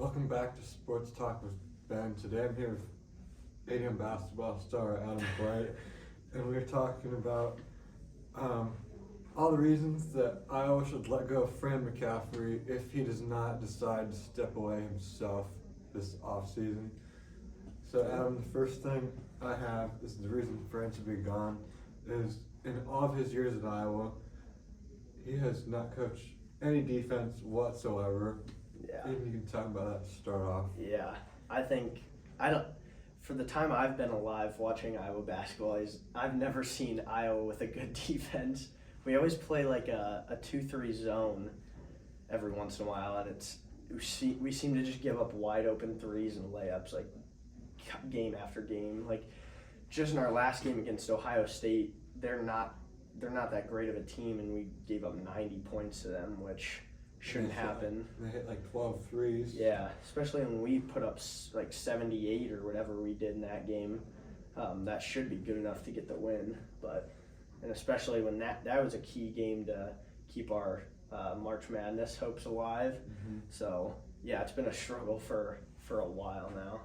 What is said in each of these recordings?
Welcome back to Sports Talk with Ben. Today I'm here with ADM basketball star Adam Bright, and we're talking about all the reasons that Iowa should let go of Fran McCaffrey if he does not decide to step away himself this offseason. So Adam, the first thing I have is the reason Fran should be gone is in all of his years at Iowa, he has not coached any defense whatsoever. Yeah. Maybe you can talk about that to start off. Yeah. For the time I've been alive watching Iowa basketball, I've never seen Iowa with a good defense. We always play like a 2-3 zone every once in a while, and we seem to just give up wide open threes and layups like game after game. Like just in our last game against Ohio State, they're not that great of a team, and we gave up 90 points to them, which shouldn't happen. They hit like 12 threes. Yeah, especially when we put up like 78 or whatever we did in that game. That should be good enough to get the win. And especially when that was a key game to keep our March Madness hopes alive. Mm-hmm. So, yeah, it's been a struggle for a while now.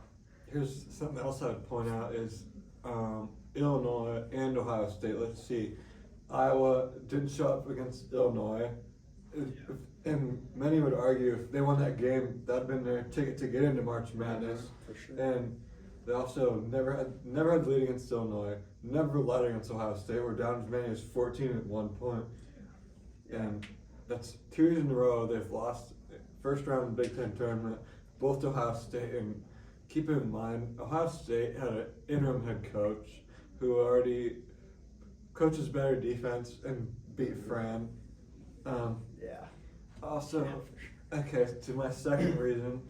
Here's something else I would point out is Illinois and Ohio State. Let's see. Iowa didn't show up against Illinois. And many would argue if they won that game, that would have been their ticket to get into March Madness. For sure. And they also never had the lead against Illinois, never led against Ohio State. We're down as many as 14 at one point. And that's 2 years in a row they've lost first round of the Big Ten tournament, both to Ohio State. And keep in mind, Ohio State had an interim head coach who already coaches better defense and beat Fran. Also, okay, to my second reason,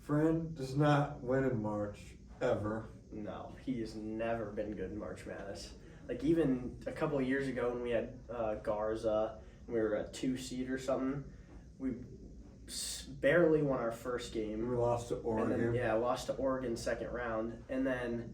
Fran does not win in March, ever. No, he has never been good in March Madness. Like even a couple of years ago when we had Garza, and we were a 2 seed or something, we barely won our first game. We lost to Oregon. And then, lost to Oregon second round. And then,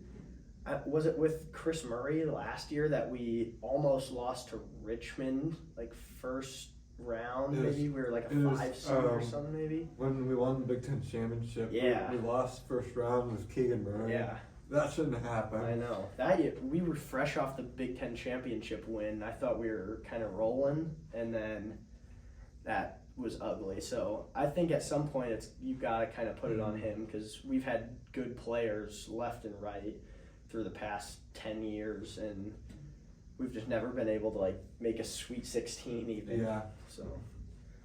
was it with Chris Murray last year that we almost lost to Richmond, like first round? Maybe we were like a 5 seed or something, maybe. When we won the Big Ten championship, we lost first round with Keegan Murray. Yeah. That shouldn't happen. I know. That year, we were fresh off the Big Ten championship win. I thought we were kind of rolling, and then that was ugly. So I think at some point you got to kind of put it on him, because we've had good players left and right through the past 10 years, and we've just never been able to like make a Sweet 16 even. Yeah. So.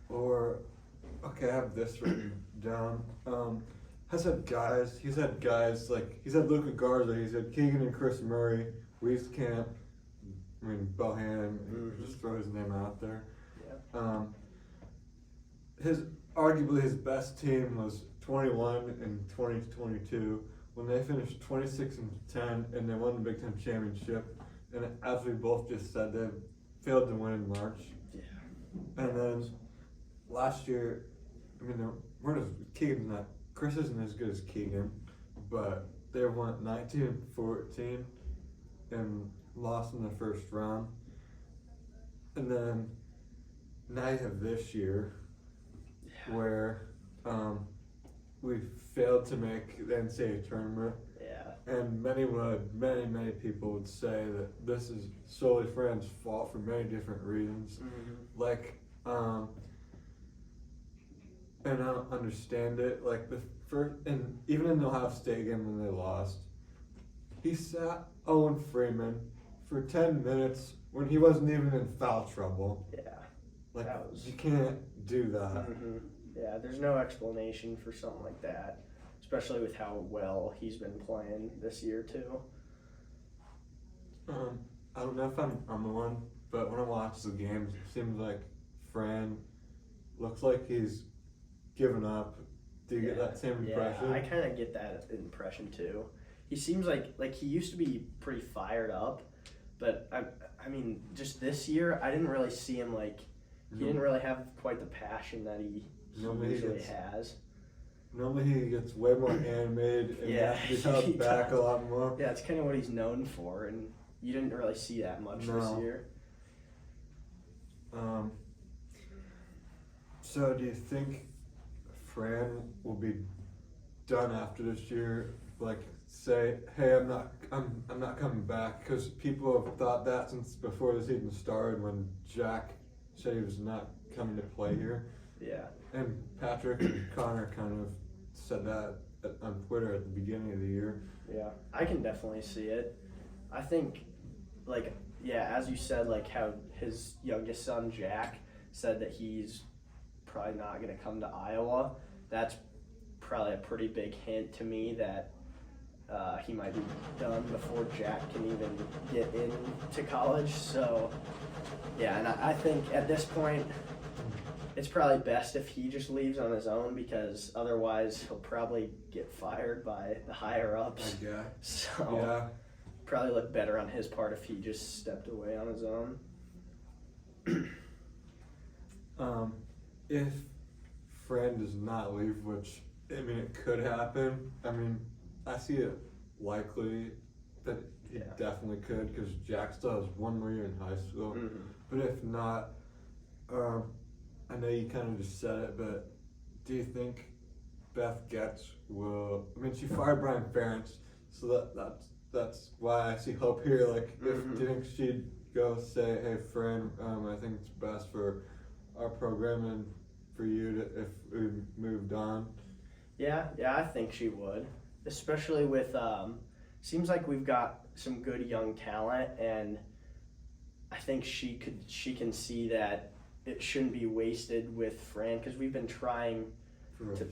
I have this written down. He's had guys like he's had Luka Garza, he's had Keegan and Chris Murray, Wieskamp, Bohan, just throw his name out there. Yeah. Arguably his best team was 21 and 2022 when they finished 26 and 10 and they won the Big Ten championship. And as we both just said, they failed to win in March. Yeah. And then last year, Chris isn't as good as Keegan, but they went 19 and 14 and lost in the first round. And then now you have this year where we failed to make the NCAA tournament. Yeah. And many people would say that this is solely Fran's fault for many different reasons. Mm-hmm. Like, and I don't understand it. Like and even in the Ohio State game when they lost, he sat Owen Freeman for 10 minutes when he wasn't even in foul trouble. Yeah. Like, you can't do that. Mm-hmm. Yeah, there's no explanation for something like that, especially with how well he's been playing this year too. I don't know if I'm the one, but when I watch the games, it seems like Fran looks like he's given up. Do you get that same impression? Yeah, I kind of get that impression too. He seems like he used to be pretty fired up, but I mean, just this year, I didn't really see him he didn't really have quite the passion that he usually has. Normally he gets way more animated and he's held back a lot more. Yeah, it's kind of what he's known for, and you didn't really see that much this year. So do you think Fran will be done after this year, like say, hey, I'm not coming back, because people have thought that since before the season started when Jack said he was not coming to play here. Yeah. And Patrick and Connor kind of said that on Twitter at the beginning of the year. Yeah, I can definitely see it. I think, like, yeah, as you said, like how his youngest son, Jack, said that he's probably not going to come to Iowa. That's probably a pretty big hint to me that he might be done before Jack can even get into college. So, yeah, and I think at this point, it's probably best if he just leaves on his own, because otherwise he'll probably get fired by the higher ups. Yeah. So Yeah. probably look better on his part if he just stepped away on his own. If Fran does not leave, which I mean it could happen. I mean, I see it likely that he definitely could, because Jack still has one more year in high school. Mm-hmm. But if not, I know you kind of just said it, but do you think Beth Getz will? I mean, she fired Brian Ferentz, so that's why I see hope here. Like, if do you think she'd go say, "Hey, Fran, I think it's best for our program and for you to if we moved on"? Yeah, I think she would, especially with seems like we've got some good young talent, and I think she can see that it shouldn't be wasted with Fran, because we've been trying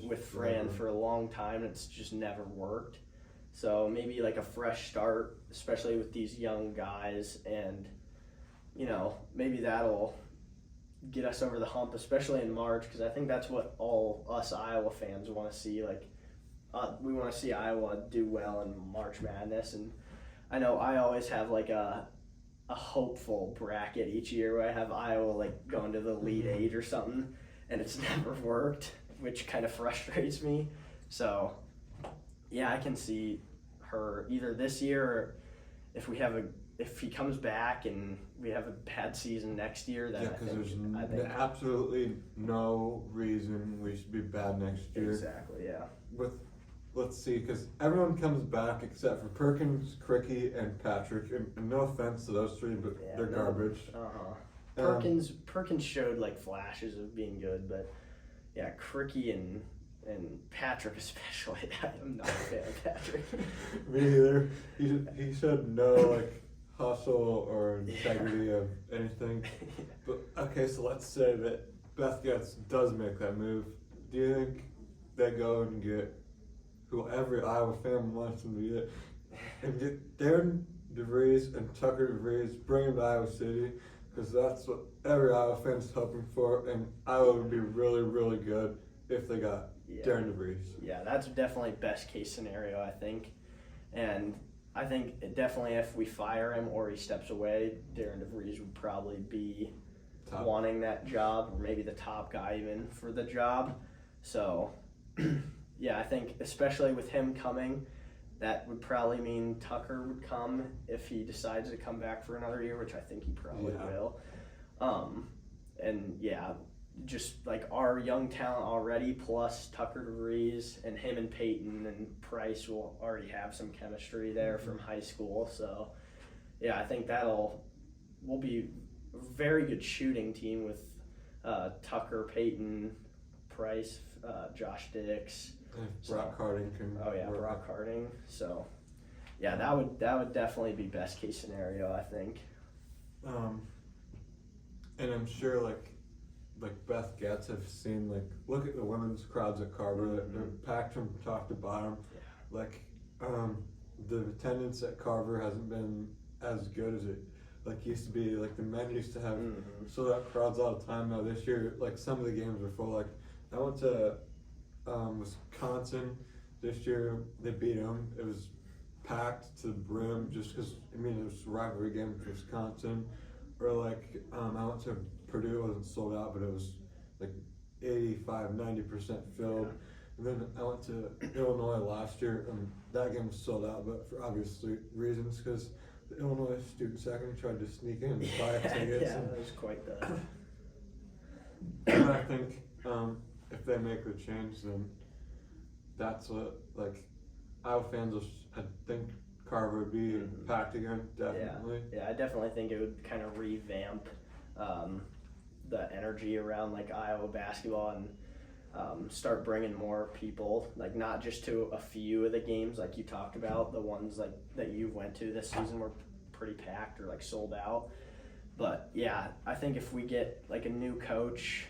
with Fran for a long time, and it's just never worked. So maybe like a fresh start, especially with these young guys, and maybe that'll get us over the hump, especially in March, because I think that's what all us Iowa fans want to see. Like, we want to see Iowa do well in March Madness, and I know I always have like a hopeful bracket each year where I have Iowa like going to the Elite Eight or something, and it's never worked, which kind of frustrates me. So, yeah, I can see her either this year, or if he comes back and we have a bad season next year, then because there's absolutely no reason we should be bad next year. Exactly, yeah. Let's see, because everyone comes back except for Perkins, Cricky, and Patrick. And no offense to those three, but they're garbage. Perkins showed like flashes of being good, but yeah, Cricky and Patrick especially. I'm not a fan of Patrick. Me either. He showed no like hustle or integrity of anything. But okay, so let's say that Beth Getz does make that move. Do you think they go and get who every Iowa fan wants them to get, and get Darren DeVries and Tucker DeVries, bring them to Iowa City, because that's what every Iowa fan's hoping for, and Iowa would be really, really good if they got Darren DeVries. Yeah, that's definitely best case scenario, I think. And I think definitely if we fire him or he steps away, Darren DeVries would probably be wanting that job, or maybe the top guy even for the job. So, yeah, I think especially with him coming, that would probably mean Tucker would come if he decides to come back for another year, which I think he probably will. And yeah, just like our young talent already, plus Tucker DeVries, and him and Peyton and Price will already have some chemistry there from high school. So yeah, I think we'll be a very good shooting team with Tucker, Peyton, Price, Josh Dix. Brock Harding can. Oh yeah, Brock Harding. So yeah, that would definitely be best case scenario, I think. And I'm sure like Beth Getz have seen, like, look at the women's crowds at Carver. They're packed from top to bottom. Yeah. Like, the attendance at Carver hasn't been as good as it used to be. Like, the men used to have sold out crowds all the time. Now this year, like, some of the games are full. Like, I went to Wisconsin this year. They beat them. It was packed to the brim just because, I mean, it was a rivalry game with Wisconsin. Or like, I went to Purdue. It wasn't sold out, but it was like 85-90% filled. And then I went to Illinois last year, and that game was sold out, but for obvious reasons, because the Illinois student section tried to sneak in and buy tickets. Yeah, that was quite the. And I think if they make the change, then that's what, like, Iowa fans will, I think Carver would be packed again, definitely. Yeah, I definitely think it would kind of revamp the energy around like Iowa basketball and start bringing more people, like not just to a few of the games like you talked about, the ones like that you went to this season were pretty packed or like sold out. But yeah, I think if we get like a new coach,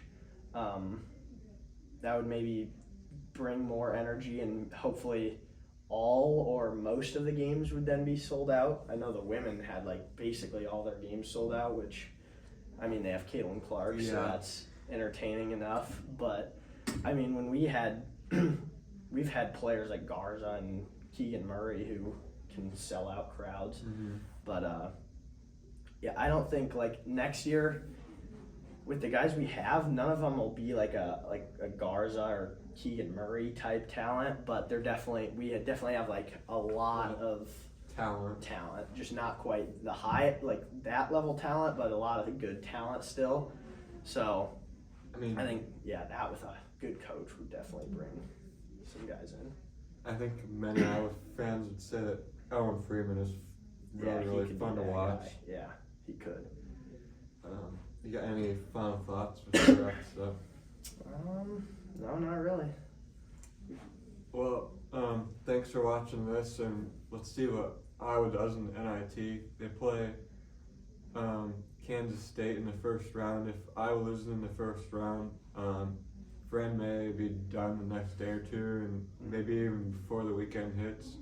that would maybe bring more energy, and hopefully all or most of the games would then be sold out. I know the women had like basically all their games sold out, which, I mean, they have Caitlin Clark, so that's entertaining enough. But I mean, when we've had players like Garza and Keegan Murray who can sell out crowds. But yeah, I don't think like next year with the guys we have, none of them will be like a Garza or Keegan Murray type talent, but we definitely have like a lot of talent, just not quite the high, like that level talent, but a lot of the good talent still. So I think that with a good coach would definitely bring some guys in. I think many Iowa fans would say that Owen Freeman is really fun to watch. Guy. Yeah, he could. You got any final thoughts before we wrap this up? No, not really. Well, thanks for watching this, and let's see what Iowa does in the NIT. They play Kansas State in the first round. If Iowa loses in the first round, Fran may be done the next day or two, and maybe even before the weekend hits,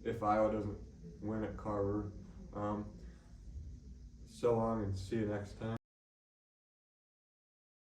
if Iowa doesn't win at Carver. So long, and see you next time.